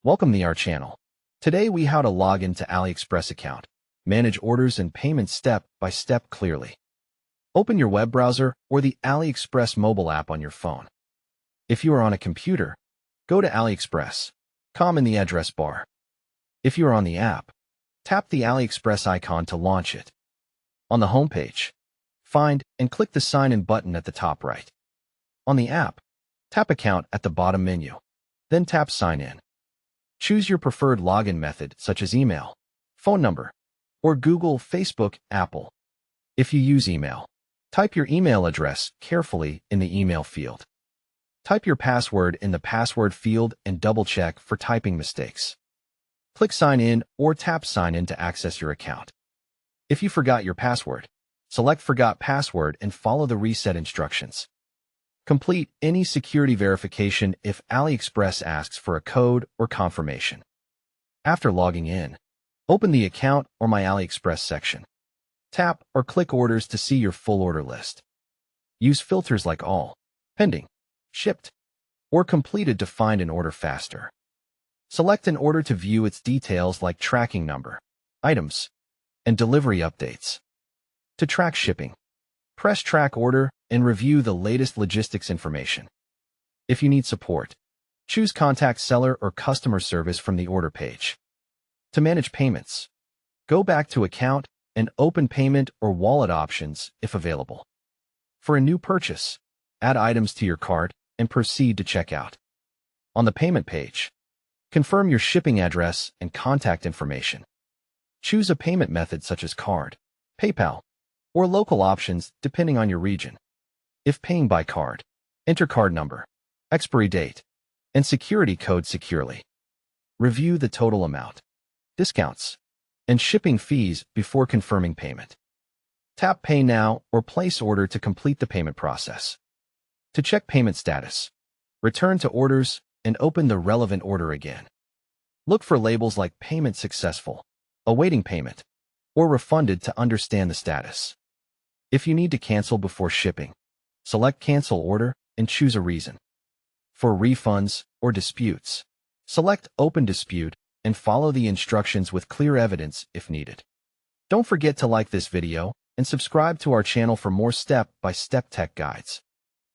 Welcome to our channel. Today we how to log into AliExpress account, manage orders and payments step by step clearly. Open your web browser or the AliExpress mobile app on your phone. If you are on a computer, go to AliExpress.com in the address bar. If you are on the app, tap the AliExpress icon to launch it. On the homepage, find and click the Sign In button at the top right. On the app, tap Account at the bottom menu, then tap Sign In. Choose your preferred login method such as email, phone number, or Google, Facebook, Apple. If you use email, type your email address carefully in the email field. Type your password in the password field and double-check for typing mistakes. Click Sign In or tap Sign In to access your account. If you forgot your password, select Forgot Password and follow the reset instructions. Complete any security verification if AliExpress asks for a code or confirmation. After logging in, open the Account or My AliExpress section. Tap or click Orders to see your full order list. Use filters like All, Pending, Shipped, or Completed to find an order faster. Select an order to view its details like tracking number, items, and delivery updates. To track shipping, press Track Order and review the latest logistics information. If you need support, choose Contact Seller or Customer Service from the order page. To manage payments, go back to Account and open Payment or Wallet options if available. For a new purchase, add items to your cart and proceed to checkout. On the payment page, confirm your shipping address and contact information. Choose a payment method such as card, PayPal, or local options depending on your region. If paying by card, enter card number, expiry date, and security code securely. Review the total amount, discounts, and shipping fees before confirming payment. Tap Pay Now or place order to complete the payment process. To check payment status, return to Orders and open the relevant order again. Look for labels like Payment Successful, Awaiting Payment, or Refunded to understand the status. If you need to cancel before shipping, select Cancel Order and choose a reason. For refunds or disputes, select Open Dispute and follow the instructions with clear evidence if needed. Don't forget to like this video and subscribe to our channel for more step-by-step tech guides.